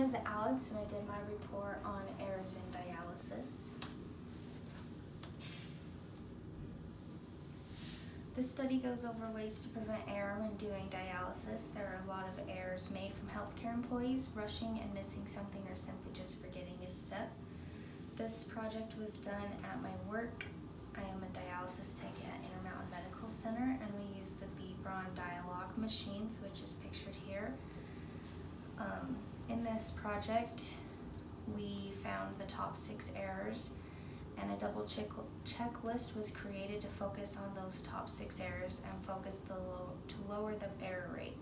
is Alex, and I did my report on errors in dialysis. This study goes over ways to prevent error when doing dialysis. There are a lot of errors made from healthcare employees, rushing and missing something, or simply just forgetting a step. This project was done at my work. I am a dialysis tech at Intermountain Medical Center, and we use the B-Bron dialog machines, which is pictured here. In this project, we found the top 6 errors, and a double checklist was created to focus on those top 6 errors and focus to lower the error rate.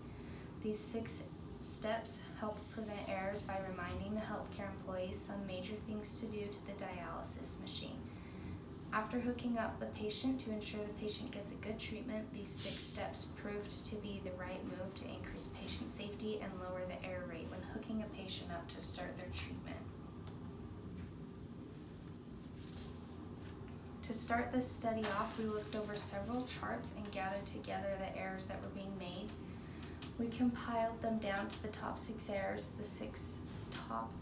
These 6 steps help prevent errors by reminding the healthcare employees some major things to do to the dialysis machine. After hooking up the patient to ensure the patient gets a good treatment, these 6 steps proved to be the right move to increase patient safety and lower the error rate when hooking a patient up to start their treatment. To start this study off, we looked over several charts and gathered together the errors that were being made. We compiled them down to the top 6 errors. The 6 top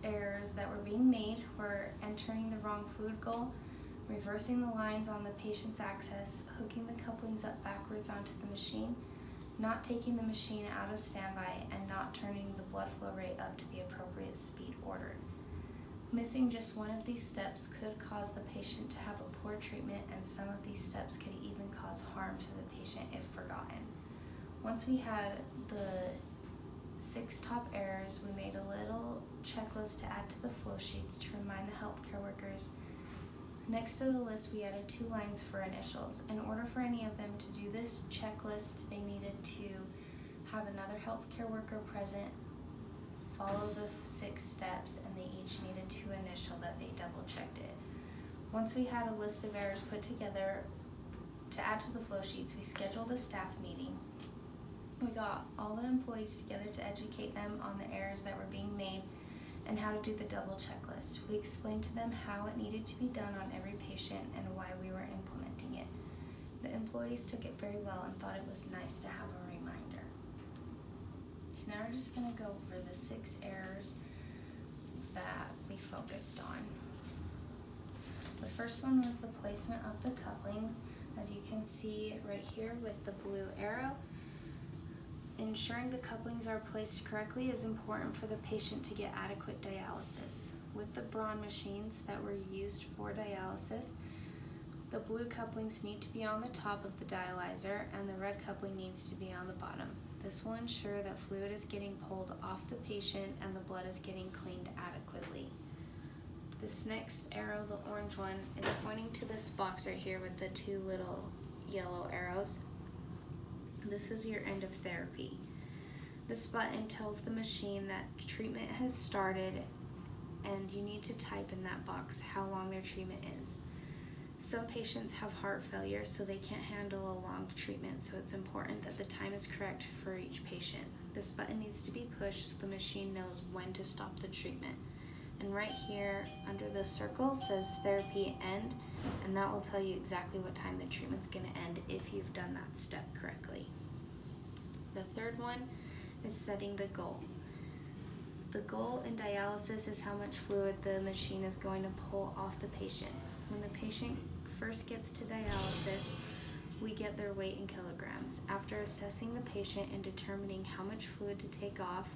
errors that were being made were entering the wrong fluid goal, reversing the lines on the patient's access, hooking the couplings up backwards onto the machine, not taking the machine out of standby, and not turning the blood flow rate up to the appropriate speed ordered. Missing just one of these steps could cause the patient to have a poor treatment, and some of these steps could even cause harm to the patient if forgotten. Once we had the 6 top errors, we made a little checklist to add to the flow sheets to remind the healthcare workers. Next to the list, we added 2 lines for initials. In order for any of them to do this checklist, they needed to have another healthcare worker present, follow the 6 steps, and they each needed to initial that they double checked it. Once we had a list of errors put together to add to the flow sheets, we scheduled a staff meeting. We got all the employees together to educate them on the errors that were being made and how to do the double checklist. We explained to them how it needed to be done on every patient and why we were implementing it. The employees took it very well and thought it was nice to have a reminder. So now we're just going to go over the 6 errors that we focused on. The first one was the placement of the couplings. As you can see right here with the blue arrow, ensuring the couplings are placed correctly is important for the patient to get adequate dialysis. With the Braun machines that were used for dialysis, the blue couplings need to be on the top of the dialyzer and the red coupling needs to be on the bottom. This will ensure that fluid is getting pulled off the patient and the blood is getting cleaned adequately. This next arrow, the orange one, is pointing to this box right here with the 2 little yellow arrows. This is your end of therapy. This button tells the machine that treatment has started, and you need to type in that box how long their treatment is. Some patients have heart failure, so they can't handle a long treatment, so it's important that the time is correct for each patient. This button needs to be pushed so the machine knows when to stop the treatment. And right here under the circle says therapy end, and that will tell you exactly what time the treatment's going to end if you've done that step correctly. The third one is setting the goal. The goal in dialysis is how much fluid the machine is going to pull off the patient. When the patient first gets to dialysis, we get their weight in kilograms. After assessing the patient and determining how much fluid to take off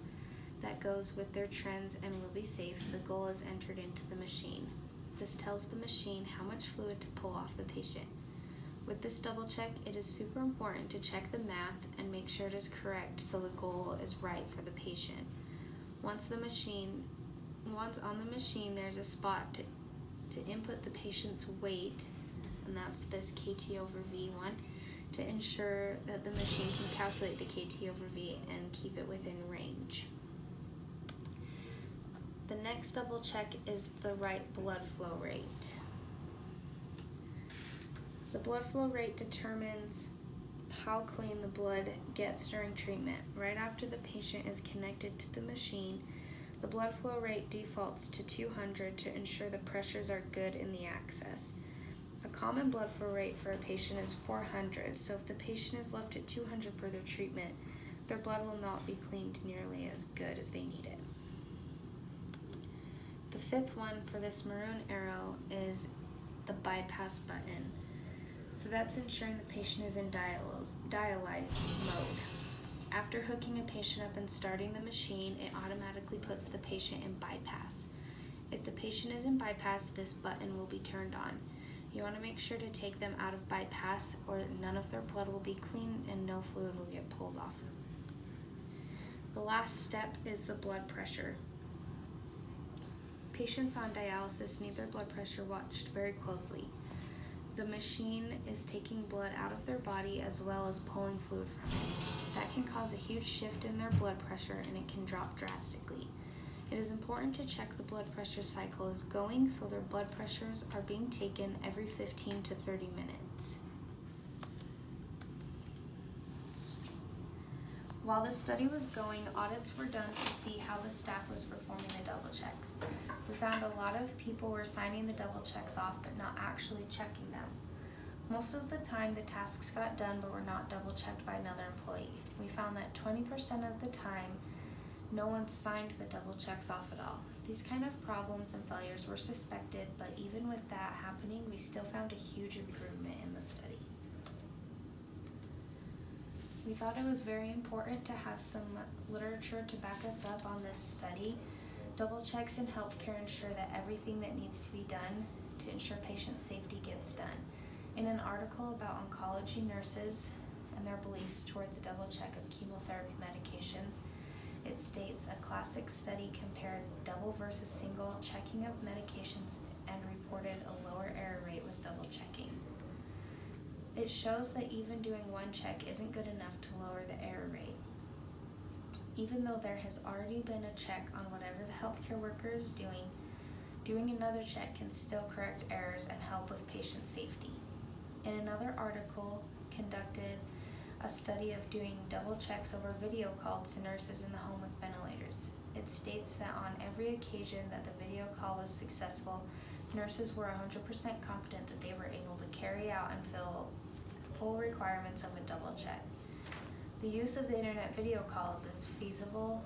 that goes with their trends and will be safe, the goal is entered into the machine. This tells the machine how much fluid to pull off the patient. With this double check, it is super important to check the math and make sure it is correct so the goal is right for the patient. Once on the machine, there's a spot to input the patient's weight, and that's this KT over V one, to ensure that the machine can calculate the KT over V and keep it within range. The next double check is the right blood flow rate. The blood flow rate determines how clean the blood gets during treatment. Right after the patient is connected to the machine, the blood flow rate defaults to 200 to ensure the pressures are good in the access. A common blood flow rate for a patient is 400, so if the patient is left at 200 for their treatment, their blood will not be cleaned nearly as good as they need it. fifth one for this maroon arrow is the bypass button. So that's ensuring the patient is in dialysis mode. After hooking a patient up and starting the machine, it automatically puts the patient in bypass. If the patient is in bypass, this button will be turned on. You want to make sure to take them out of bypass or none of their blood will be clean and no fluid will get pulled off. The last step is the blood pressure. Patients on dialysis need their blood pressure watched very closely. The machine is taking blood out of their body as well as pulling fluid from it. That can cause a huge shift in their blood pressure and it can drop drastically. It is important to check the blood pressure cycle is going so their blood pressures are being taken every 15 to 30 minutes. While the study was going, audits were done to see how the staff was performing the double checks. We found a lot of people were signing the double checks off but not actually checking them. Most of the time the tasks got done but were not double checked by another employee. We found that 20% of the time no one signed the double checks off at all. These kind of problems and failures were suspected, but even with that happening, we still found a huge improvement in the study. We thought it was very important to have some literature to back us up on this study. Double checks in healthcare ensure that everything that needs to be done to ensure patient safety gets done. In an article about oncology nurses and their beliefs towards a double check of chemotherapy medications, it states a classic study compared double versus single checking of medications and reported a lower error rate with double checking. It shows that even doing one check isn't good enough to lower the error rate. Even though there has already been a check on whatever the healthcare worker is doing another check can still correct errors and help with patient safety. In another article conducted a study of doing double checks over video calls to nurses in the home with ventilators. It states that on every occasion that the video call was successful, nurses were 100% confident that they were able to carry out and fill full requirements of a double check. The use of the internet video calls is feasible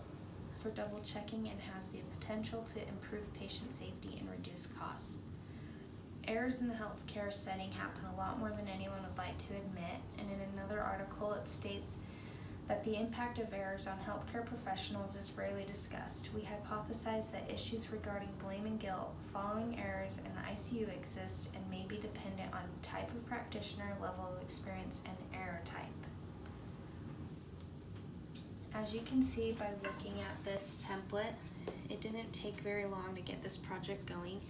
for double checking and has the potential to improve patient safety and reduce costs. Errors in the healthcare setting happen a lot more than anyone would like to admit, and in another article it states that the impact of errors on healthcare professionals is rarely discussed. We hypothesize that issues regarding blame and guilt following errors in the ICU exist and may be dependent on type of practitioner, level of experience, and error type. As you can see by looking at this template, it didn't take very long to get this project going.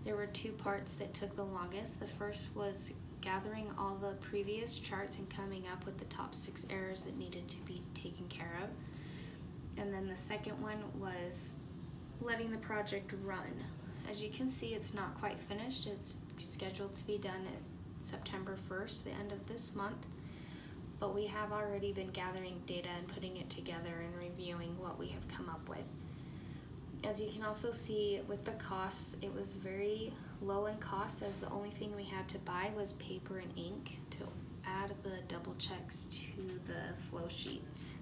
There were two parts that took the longest. The first was gathering all the previous charts and coming up with the top 6 errors that needed to be taken care of. And then the second one was letting the project run. As you can see, it's not quite finished. It's scheduled to be done at September 1st, the end of this month. But we have already been gathering data and putting it together and reviewing what we have come up with. As you can also see with the costs, it was very low in cost as the only thing we had to buy was paper and ink to add the double checks to the flow sheets.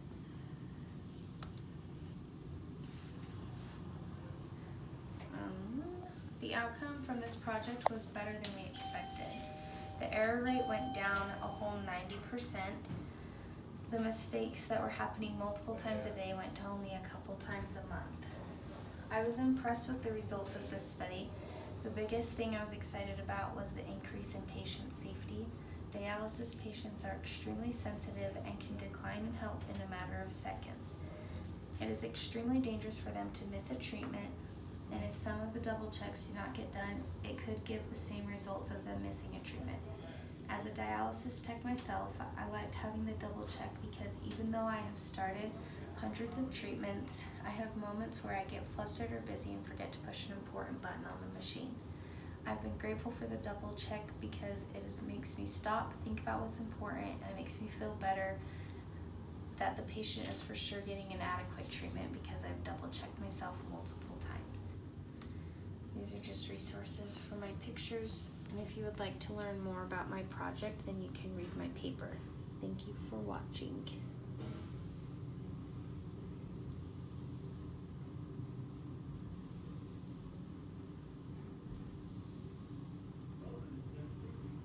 The outcome from this project was better than we expected. The error rate went down a whole 90%. The mistakes that were happening multiple times a day went to only a couple times a month. I was impressed with the results of this study. The biggest thing I was excited about was the increase in patient safety. Dialysis patients are extremely sensitive and can decline in help in a matter of seconds. It is extremely dangerous for them to miss a treatment, and if some of the double checks do not get done, it could give the same results of them missing a treatment. As a dialysis tech myself, I liked having the double check because even though I have started hundreds of treatments, I have moments where I get flustered or busy and forget to push an important button on the machine. I've been grateful for the double check because makes me stop, think about what's important, and it makes me feel better that the patient is for sure getting an adequate treatment because I've double checked myself multiple times. These are just resources for my pictures, and if you would like to learn more about my project, then you can read my paper. Thank you for watching.